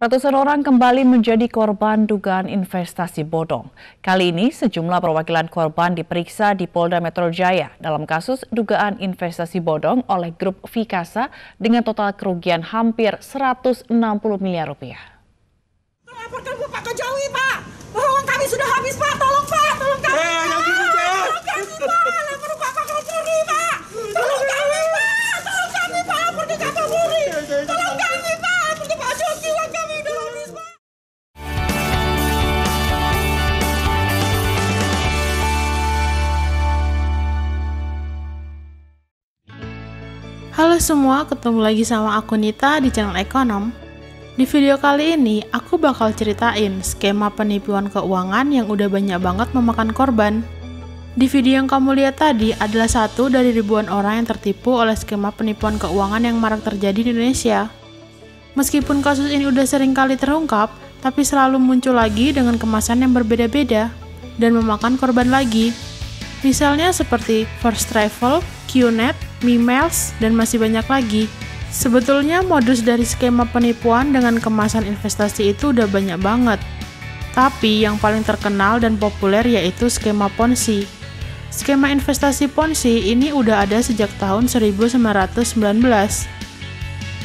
Ratusan orang kembali menjadi korban dugaan investasi bodong. Kali ini sejumlah perwakilan korban diperiksa di Polda Metro Jaya dalam kasus dugaan investasi bodong oleh grup Vikasa dengan total kerugian hampir 160 miliar rupiah. Laporkan ke Pak Kejawi, Pak. Bahwa kami sudah habis, Pak. Tolong, Pak. Tolong kami, Pak. Tolong kami, Pak. Lapor Pak Kapolri, Pak. Tolong kami, Pak. Tolong kami, Pak. Lapor ke Kapolri. Tolong kami, Pak. Lapor ke Pak Joki. Uang kami udah habis, Pak. Halo semua, ketemu lagi sama aku Nita di channel Ekonom. Di video kali ini, aku bakal ceritain skema penipuan keuangan yang udah banyak banget memakan korban. Di video yang kamu lihat tadi adalah satu dari ribuan orang yang tertipu oleh skema penipuan keuangan yang marak terjadi di Indonesia. Meskipun kasus ini udah sering kali terungkap, tapi selalu muncul lagi dengan kemasan yang berbeda-beda dan memakan korban lagi. Misalnya seperti First Travel, Qnet, Mimiles, dan masih banyak lagi. Sebetulnya modus dari skema penipuan dengan kemasan investasi itu udah banyak banget. Tapi yang paling terkenal dan populer yaitu skema Ponzi. Skema investasi Ponzi ini udah ada sejak tahun 1919.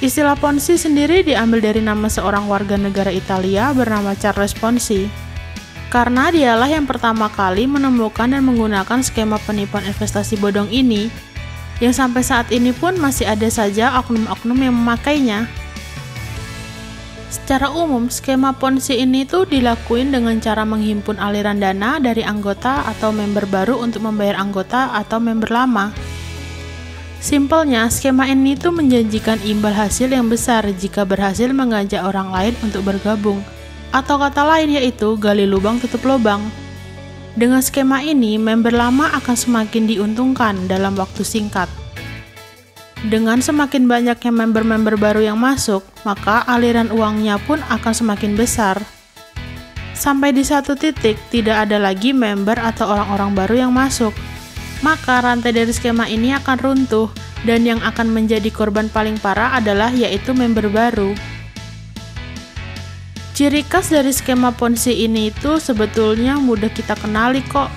Istilah Ponzi sendiri diambil dari nama seorang warga negara Italia bernama Charles Ponzi. Karena dialah yang pertama kali menemukan dan menggunakan skema penipuan investasi bodong ini, yang sampai saat ini pun masih ada saja oknum-oknum yang memakainya. Secara umum, skema Ponzi ini tuh dilakuin dengan cara menghimpun aliran dana dari anggota atau member baru untuk membayar anggota atau member lama. Simpelnya, skema ini tuh menjanjikan imbal hasil yang besar jika berhasil mengajak orang lain untuk bergabung. Atau kata lain yaitu gali lubang tutup lubang. Dengan skema ini, member lama akan semakin diuntungkan dalam waktu singkat. Dengan semakin banyaknya member-member baru yang masuk, maka aliran uangnya pun akan semakin besar. Sampai di satu titik, tidak ada lagi member atau orang-orang baru yang masuk. Maka rantai dari skema ini akan runtuh, dan yang akan menjadi korban paling parah adalah yaitu member baru. Ciri khas dari skema Ponzi ini itu sebetulnya mudah kita kenali kok.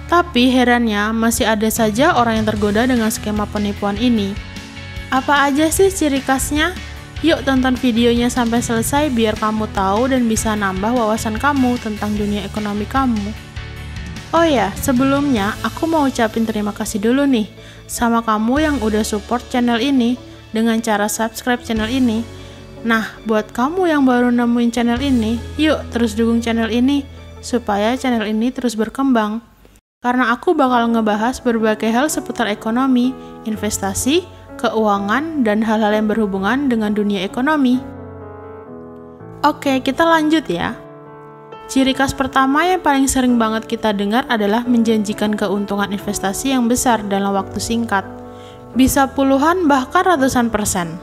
Tapi herannya masih ada saja orang yang tergoda dengan skema penipuan ini. Apa aja sih ciri khasnya? Yuk tonton videonya sampai selesai biar kamu tahu dan bisa nambah wawasan kamu tentang dunia ekonomi kamu. Oh ya, sebelumnya aku mau ucapin terima kasih dulu nih sama kamu yang udah support channel ini dengan cara subscribe channel ini. Nah, buat kamu yang baru nemuin channel ini, yuk terus dukung channel ini, supaya channel ini terus berkembang. Karena aku bakal ngebahas berbagai hal seputar ekonomi, investasi, keuangan, dan hal-hal yang berhubungan dengan dunia ekonomi. Oke, kita lanjut ya. Ciri khas pertama yang paling sering banget kita dengar adalah menjanjikan keuntungan investasi yang besar dalam waktu singkat. Bisa puluhan bahkan ratusan persen.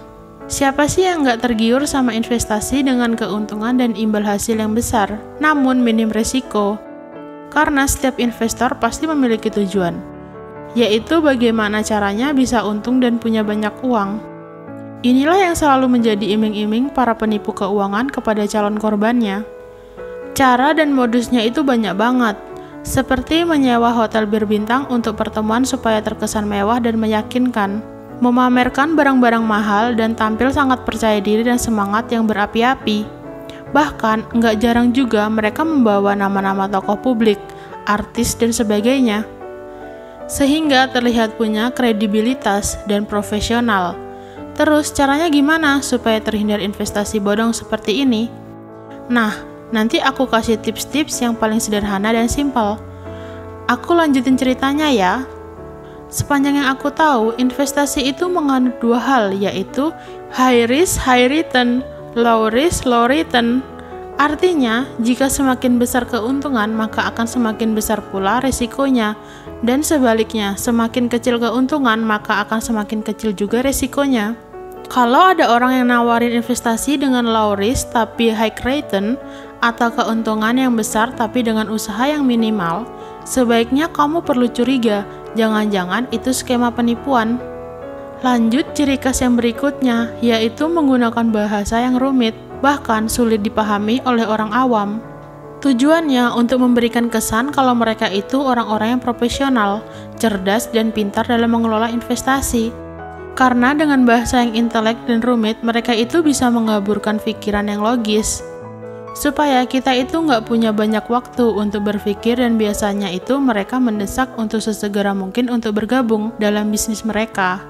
Siapa sih yang nggak tergiur sama investasi dengan keuntungan dan imbal hasil yang besar, namun minim resiko? Karena setiap investor pasti memiliki tujuan, yaitu bagaimana caranya bisa untung dan punya banyak uang. Inilah yang selalu menjadi iming-iming para penipu keuangan kepada calon korbannya. Cara dan modusnya itu banyak banget, seperti menyewa hotel berbintang untuk pertemuan supaya terkesan mewah dan meyakinkan, memamerkan barang-barang mahal dan tampil sangat percaya diri dan semangat yang berapi-api. Bahkan, nggak jarang juga mereka membawa nama-nama tokoh publik, artis, dan sebagainya. Sehingga terlihat punya kredibilitas dan profesional. Terus, caranya gimana supaya terhindar investasi bodong seperti ini? Nah, nanti aku kasih tips-tips yang paling sederhana dan simpel. Aku lanjutin ceritanya ya. Sepanjang yang aku tahu, investasi itu mengandung dua hal, yaitu high risk, high return, low risk, low return. Artinya, jika semakin besar keuntungan, maka akan semakin besar pula risikonya. Dan sebaliknya, semakin kecil keuntungan, maka akan semakin kecil juga risikonya. Kalau ada orang yang nawarin investasi dengan low risk tapi high return, atau keuntungan yang besar tapi dengan usaha yang minimal, sebaiknya kamu perlu curiga, jangan-jangan itu skema penipuan. Lanjut ciri khas yang berikutnya, yaitu menggunakan bahasa yang rumit. bahkan sulit dipahami oleh orang awam. Tujuannya untuk memberikan kesan kalau mereka itu orang-orang yang profesional, cerdas, dan pintar dalam mengelola investasi. Karena dengan bahasa yang intelek dan rumit, mereka itu bisa mengaburkan pikiran yang logis. Supaya kita itu nggak punya banyak waktu untuk berpikir, dan biasanya itu mereka mendesak untuk sesegera mungkin untuk bergabung dalam bisnis mereka.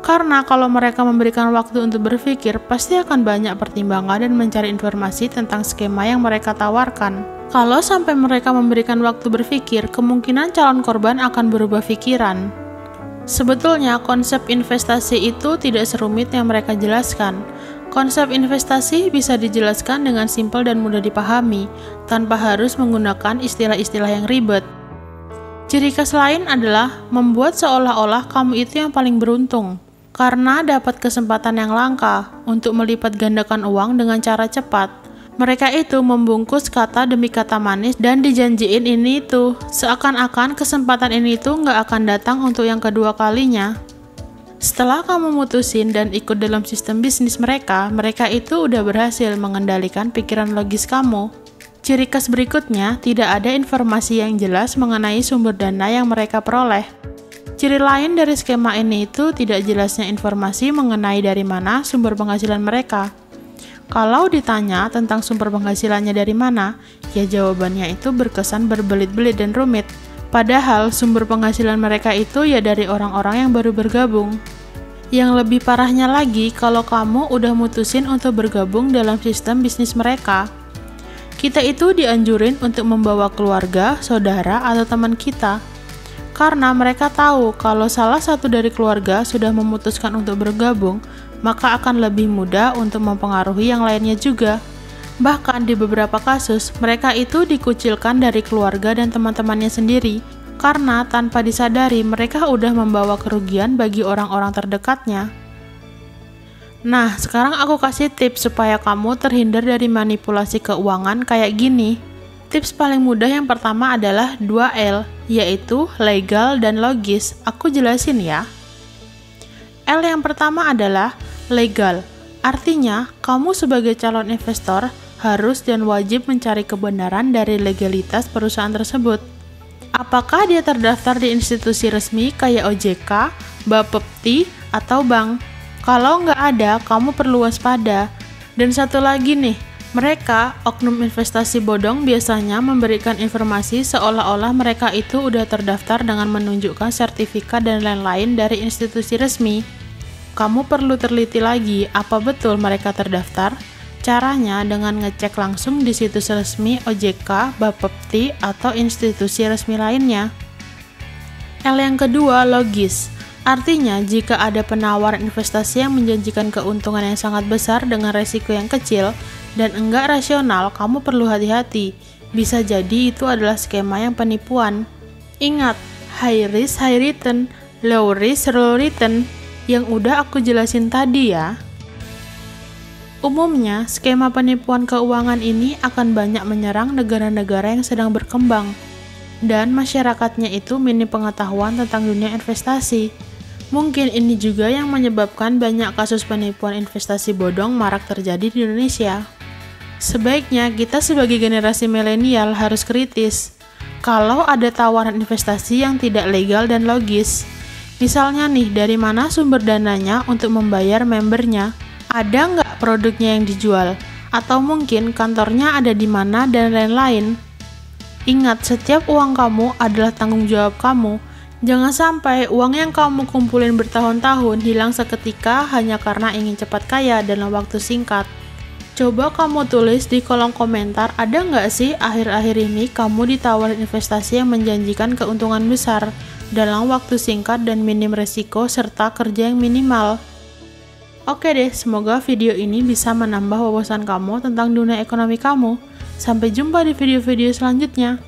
Karena kalau mereka memberikan waktu untuk berpikir, pasti akan banyak pertimbangan dan mencari informasi tentang skema yang mereka tawarkan. Kalau sampai mereka memberikan waktu berpikir, kemungkinan calon korban akan berubah pikiran. Sebetulnya konsep investasi itu tidak serumit yang mereka jelaskan. Konsep investasi bisa dijelaskan dengan simpel dan mudah dipahami, tanpa harus menggunakan istilah-istilah yang ribet. Ciri khas lain adalah membuat seolah-olah kamu itu yang paling beruntung, karena dapat kesempatan yang langka untuk melipat gandakan uang dengan cara cepat. Mereka itu membungkus kata demi kata manis dan dijanjiin ini itu, seakan-akan kesempatan ini itu nggak akan datang untuk yang kedua kalinya. Setelah kamu mutusin dan ikut dalam sistem bisnis mereka, mereka itu udah berhasil mengendalikan pikiran logis kamu. Ciri khas berikutnya, tidak ada informasi yang jelas mengenai sumber dana yang mereka peroleh. Ciri lain dari skema ini itu tidak jelasnya informasi mengenai dari mana sumber penghasilan mereka. Kalau ditanya tentang sumber penghasilannya dari mana, ya jawabannya itu berkesan berbelit-belit dan rumit. Padahal sumber penghasilan mereka itu ya dari orang-orang yang baru bergabung. Yang lebih parahnya lagi, kalau kamu udah mutusin untuk bergabung dalam sistem bisnis mereka, kita itu dianjurin untuk membawa keluarga, saudara, atau teman kita. Karena mereka tahu kalau salah satu dari keluarga sudah memutuskan untuk bergabung, maka akan lebih mudah untuk mempengaruhi yang lainnya juga. Bahkan di beberapa kasus, mereka itu dikucilkan dari keluarga dan teman-temannya sendiri, karena tanpa disadari mereka udah membawa kerugian bagi orang-orang terdekatnya. Nah, sekarang aku kasih tips supaya kamu terhindar dari manipulasi keuangan kayak gini. Tips paling mudah yang pertama adalah 2L, yaitu legal dan logis. Aku jelasin ya. L yang pertama adalah legal. Artinya, kamu sebagai calon investor harus dan wajib mencari kebenaran dari legalitas perusahaan tersebut. Apakah dia terdaftar di institusi resmi kayak OJK, Bapepti, atau bank? Kalau nggak ada, kamu perlu waspada. Dan satu lagi nih, mereka, oknum investasi bodong biasanya memberikan informasi seolah-olah mereka itu udah terdaftar dengan menunjukkan sertifikat dan lain-lain dari institusi resmi. Kamu perlu teliti lagi apa betul mereka terdaftar. Caranya dengan ngecek langsung di situs resmi OJK, Bapepti, atau institusi resmi lainnya. L yang kedua, logis. Artinya, jika ada penawaran investasi yang menjanjikan keuntungan yang sangat besar dengan resiko yang kecil dan enggak rasional, kamu perlu hati-hati. Bisa jadi itu adalah skema yang penipuan. Ingat, high risk, high return, low risk, low return, yang udah aku jelasin tadi ya. Umumnya, skema penipuan keuangan ini akan banyak menyerang negara-negara yang sedang berkembang, dan masyarakatnya itu minim pengetahuan tentang dunia investasi. Mungkin ini juga yang menyebabkan banyak kasus penipuan investasi bodong marak terjadi di Indonesia. Sebaiknya kita sebagai generasi milenial harus kritis. Kalau ada tawaran investasi yang tidak legal dan logis, misalnya nih, dari mana sumber dananya untuk membayar membernya? Ada nggak produknya yang dijual? Atau mungkin kantornya ada di mana dan lain-lain? Ingat, setiap uang kamu adalah tanggung jawab kamu. Jangan sampai uang yang kamu kumpulin bertahun-tahun hilang seketika hanya karena ingin cepat kaya dalam waktu singkat. Coba kamu tulis di kolom komentar, ada nggak sih akhir-akhir ini kamu ditawarin investasi yang menjanjikan keuntungan besar dalam waktu singkat dan minim resiko serta kerja yang minimal? Oke deh, semoga video ini bisa menambah wawasan kamu tentang dunia ekonomi kamu. Sampai jumpa di video-video selanjutnya.